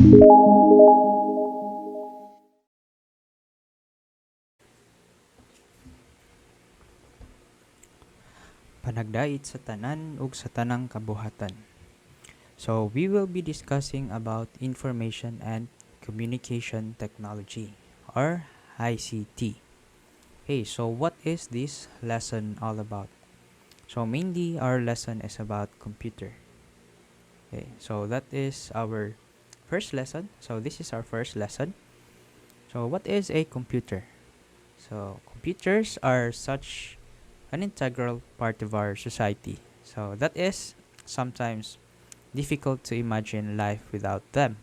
Panagdait sa tanan ug sa tanang kabuhatan. So, we will be discussing about information and communication technology or ICT. Hey, so what is this lesson all about? So, mainly our lesson is about computer. Okay, so that is our first lesson. So, this is our first lesson. So, what is a computer? So, computers are such an integral part of our society. So, that is sometimes difficult to imagine life without them.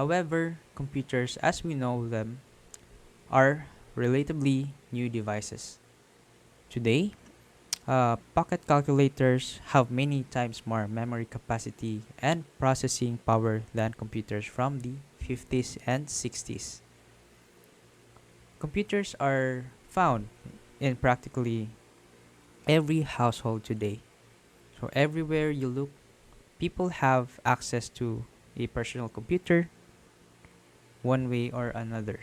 However, computers as we know them are relatively new devices. Today, pocket calculators have many times more memory capacity and processing power than computers from the 50s and 60s. Computers are found in practically every household today. So, everywhere you look, people have access to a personal computer one way or another.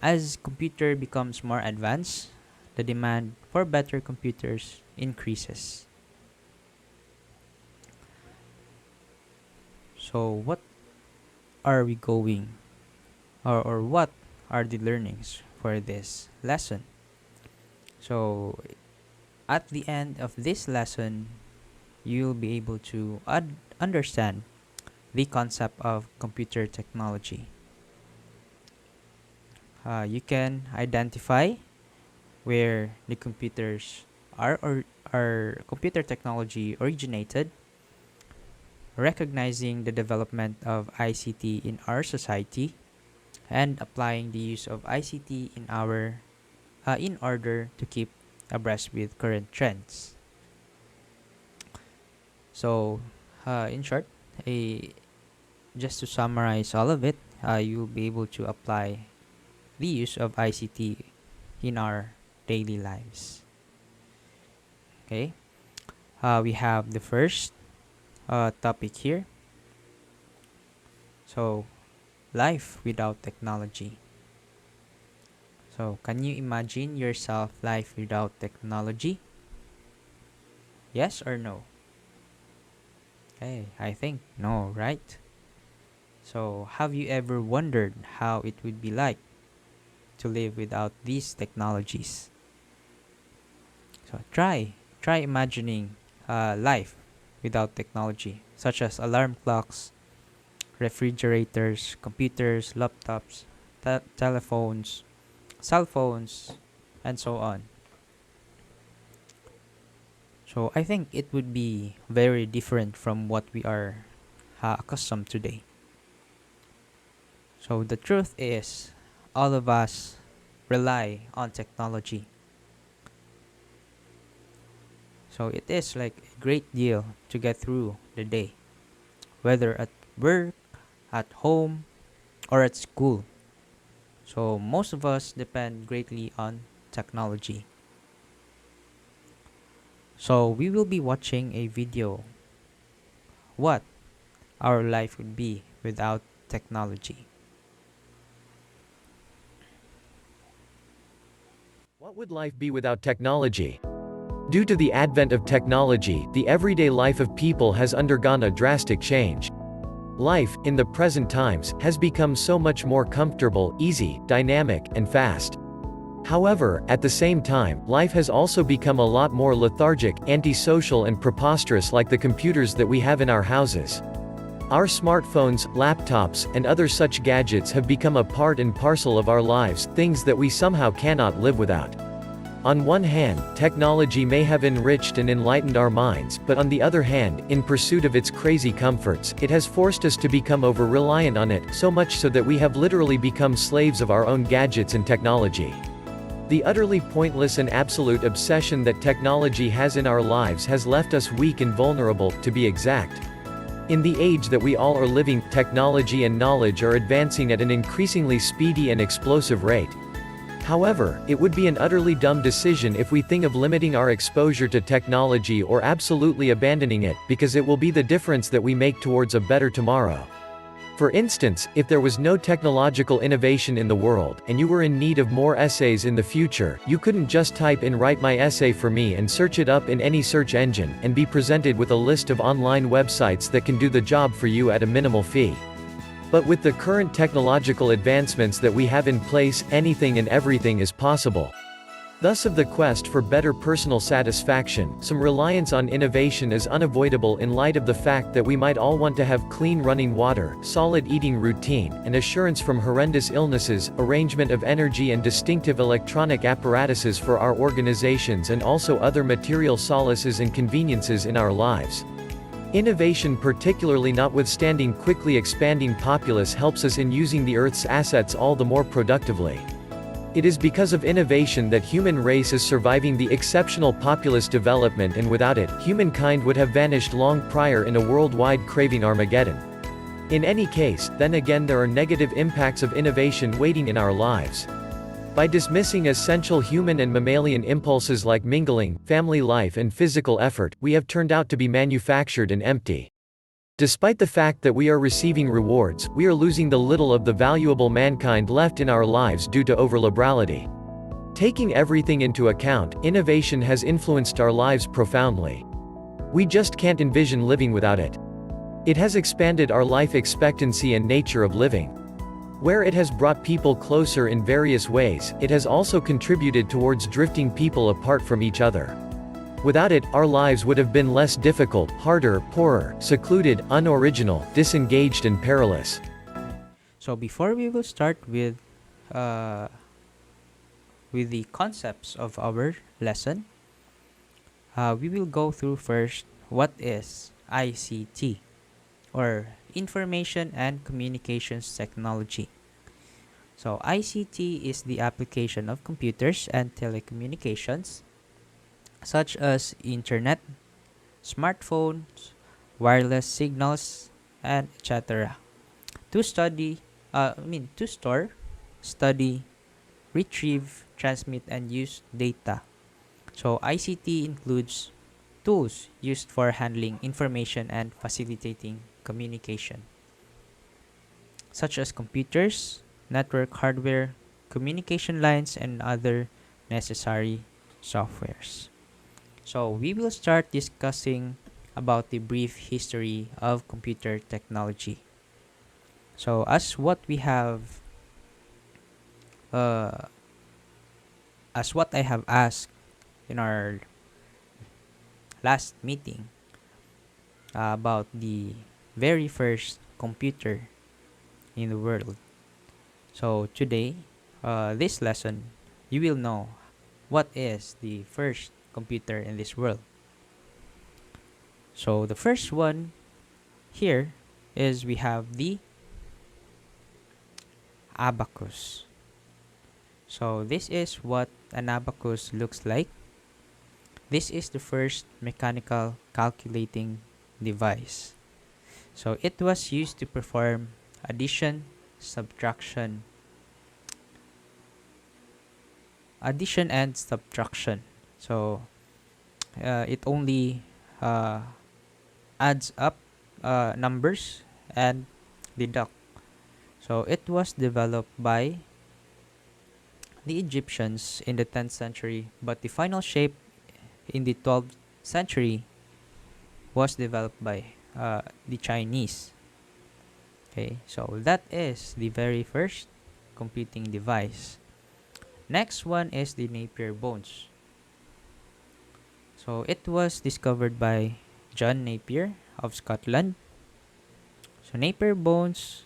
As computer becomes more advanced, the demand for better computers increases. So what are we going or what are the learnings for this lesson? So at the end of this lesson, you'll be able to understand the concept of computer technology. You can identify where the computers are or our computer technology originated, recognizing the development of ICT in our society, and applying the use of ICT in order to keep abreast with current trends. So, in short, a just to summarize all of it, you'll be able to apply the use of ICT in our daily lives. Okay, we have the first topic here. So, life without technology. So, can you imagine yourself life without technology? Yes or no? Okay, I think no, right? So, have you ever wondered how it would be like to live without these technologies? So, try imagining life without technology, such as alarm clocks, refrigerators, computers, laptops, telephones, cell phones, and so on. So I think it would be very different from what we are accustomed today. So the truth is, all of us rely on technology. So it is like a great deal to get through the day, whether at work, at home, or at school. So most of us depend greatly on technology. So we will be watching a video what our life would be without technology. What would life be without technology? Due to the advent of technology, the everyday life of people has undergone a drastic change. Life, in the present times, has become so much more comfortable, easy, dynamic, and fast. However, at the same time, life has also become a lot more lethargic, antisocial and preposterous like the computers that we have in our houses. Our smartphones, laptops, and other such gadgets have become a part and parcel of our lives, things that we somehow cannot live without. On one hand, technology may have enriched and enlightened our minds, but on the other hand, in pursuit of its crazy comforts, it has forced us to become over-reliant on it, so much so that we have literally become slaves of our own gadgets and technology. The utterly pointless and absolute obsession that technology has in our lives has left us weak and vulnerable, to be exact. In the age that we all are living, technology and knowledge are advancing at an increasingly speedy and explosive rate. However, it would be an utterly dumb decision if we think of limiting our exposure to technology or absolutely abandoning it, because it will be the difference that we make towards a better tomorrow. For instance, if there was no technological innovation in the world, and you were in need of more essays in the future, you couldn't just type in "write my essay for me" and search it up in any search engine, and be presented with a list of online websites that can do the job for you at a minimal fee. But with the current technological advancements that we have in place, anything and everything is possible. Thus of the quest for better personal satisfaction, some reliance on innovation is unavoidable in light of the fact that we might all want to have clean running water, solid eating routine, and assurance from horrendous illnesses, arrangement of energy and distinctive electronic apparatuses for our organizations, and also other material solaces and conveniences in our lives. Innovation, particularly notwithstanding quickly expanding populace, helps us in using the Earth's assets all the more productively. It is because of innovation that human race is surviving the exceptional populace development, and without it, humankind would have vanished long prior in a worldwide craving Armageddon. In any case, then again there are negative impacts of innovation waiting in our lives. By dismissing essential human and mammalian impulses like mingling, family life and physical effort, we have turned out to be manufactured and empty. Despite the fact that we are receiving rewards, we are losing the little of the valuable mankind left in our lives due to overliberality. Taking everything into account, innovation has influenced our lives profoundly. We just can't envision living without it. It has expanded our life expectancy and nature of living. Where it has brought people closer in various ways, it has also contributed towards drifting people apart from each other. Without it, our lives would have been less difficult, harder, poorer, secluded, unoriginal, disengaged and perilous. So before we will start with the concepts of our lesson, we will go through first what is ICT, or Information and Communications Technology. So ICT is the application of computers and telecommunications, such as internet, smartphones, wireless signals, and etc. to store, study, retrieve, transmit, and use data. So ICT includes tools used for handling information and facilitating communication, such as computers, network hardware, communication lines, and other necessary softwares. So we will start discussing about the brief history of computer technology. So as what I have asked in our last meeting, about the very first computer in the world. So today, this lesson, you will know what is the first computer in this world. So the first one here is we have the abacus. So this is what an abacus looks like. This is the first mechanical calculating device. So it was used to perform addition, subtraction, and subtraction. So it only adds up numbers and deduct. So it was developed by the Egyptians in the 10th century, but the final shape in the 12th century was developed by the Chinese. Okay, so that is the very first computing device. Next one is the Napier bones. So it was discovered by John Napier of Scotland. So Napier bones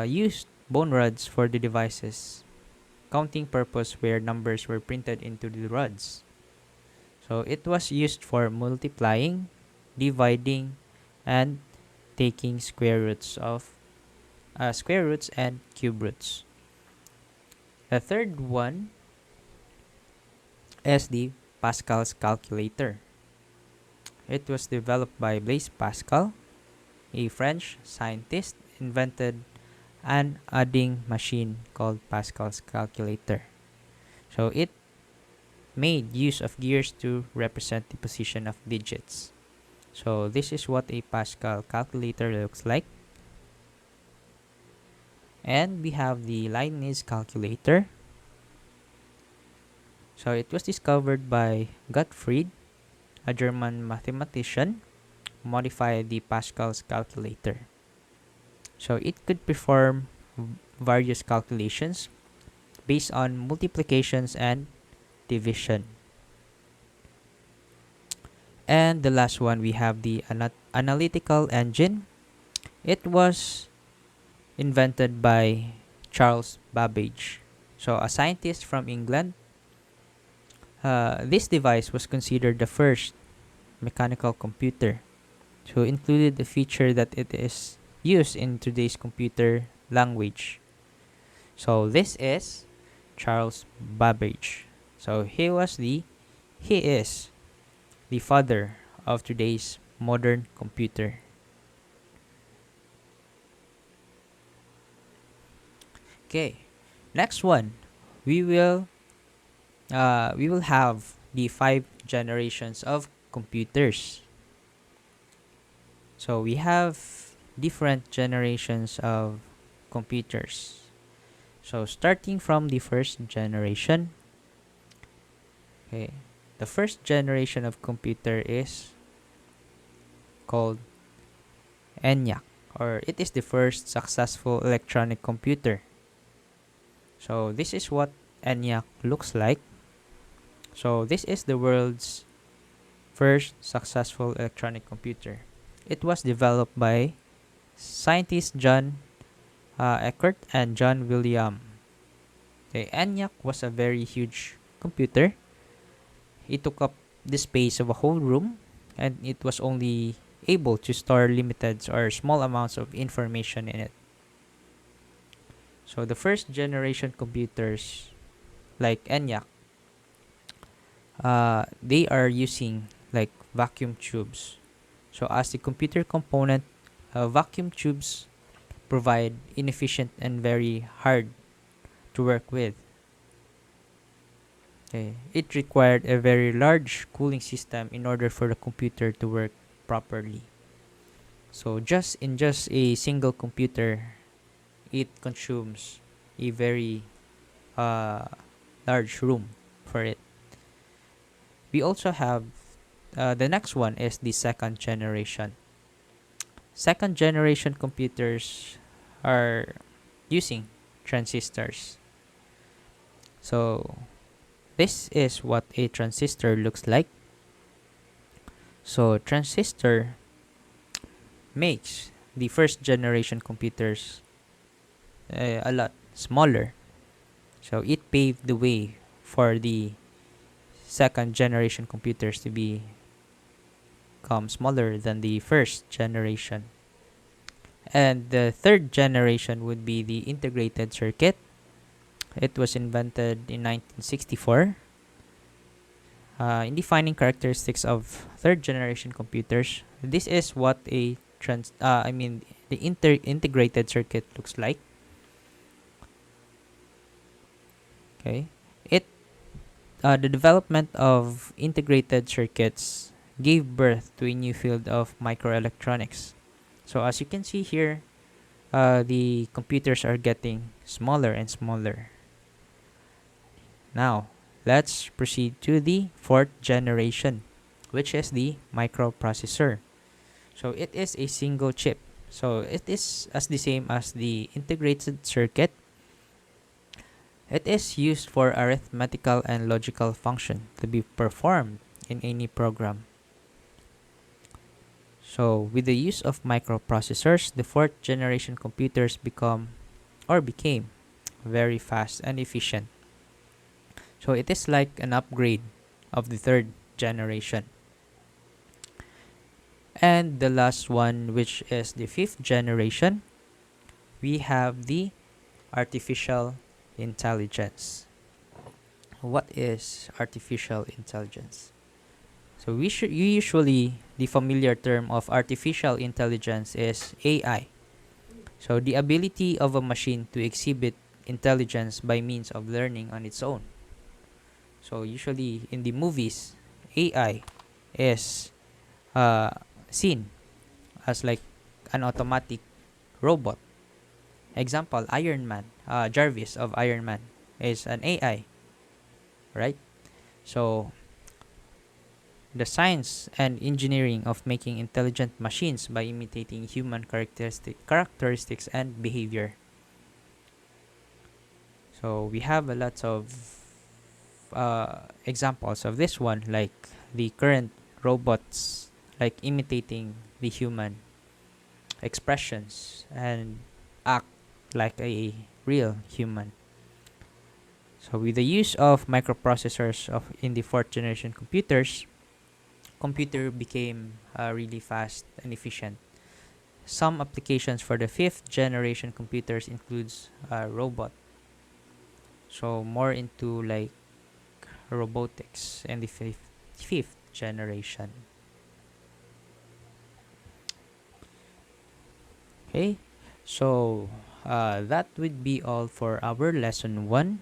used bone rods for the device's counting purpose, where numbers were printed into the rods. So it was used for multiplying, dividing, and taking square roots and cube roots. The third one is the Pascal's calculator. It was developed by Blaise Pascal, a French scientist, invented an adding machine called Pascal's calculator. So it made use of gears to represent the position of digits. So this is what a Pascal calculator looks like. And we have the Leibniz calculator. So it was discovered by Gottfried, a German mathematician, modified the Pascal's calculator. So it could perform various calculations based on multiplications and division. And the last one, we have the analytical engine. It was invented by Charles Babbage. So a scientist from England. This device was considered the first mechanical computer. So included the feature that it is used in today's computer language. So this is Charles Babbage. So he is the father of today's modern computer. Okay, next one, we will have the 5 generations of computers. So we have different generations of computers. So starting from the first generation, okay, the first generation of computer is called ENIAC, or it is the first successful electronic computer. So this is what ENIAC looks like. So this is the world's first successful electronic computer. It was developed by scientists John Eckert and John William. The ENIAC was a very huge computer. It took up the space of a whole room, and it was only able to store limited or small amounts of information in it. So the first generation computers like ENIAC, they are using like vacuum tubes. So as the computer component, vacuum tubes provide inefficient and very hard to work with. Okay. It required a very large cooling system in order for the computer to work properly. So just a single computer, it consumes a very large room for it. We also have the next one is the second generation. Second generation computers are using transistors. So this is what a transistor looks like. So transistor makes the first generation computers a lot smaller. So it paved the way for the second generation computers to become smaller than the first generation. And the third generation would be the integrated circuit. It was invented in 1964. In defining characteristics of third generation computers, this is what a the integrated circuit looks like. Okay, the development of integrated circuits gave birth to a new field of microelectronics. So as you can see here, the computers are getting smaller and smaller. Now, let's proceed to the fourth generation, which is the microprocessor. So it is a single chip. So it is as the same as the integrated circuit. It is used for arithmetical and logical function to be performed in any program. So with the use of microprocessors, the fourth generation computers became very fast and efficient. So it is like an upgrade of the third generation. And the last one, which is the fifth generation, we have the artificial intelligence. What is artificial intelligence? So usually the familiar term of artificial intelligence is AI. So the ability of a machine to exhibit intelligence by means of learning on its own. So usually in the movies, AI is seen as like an automatic robot. Example, Iron Man, Jarvis of Iron Man is an AI, right? So the science and engineering of making intelligent machines by imitating human characteristics and behavior. So we have a lot of examples of this one, like the current robots, like imitating the human expressions and act like a real human. So with the use of microprocessors in the fourth generation computers, computer became really fast and efficient. Some applications for the fifth generation computers includes robot. So more into like robotics and the fifth generation. Okay, so that would be all for our lesson 1.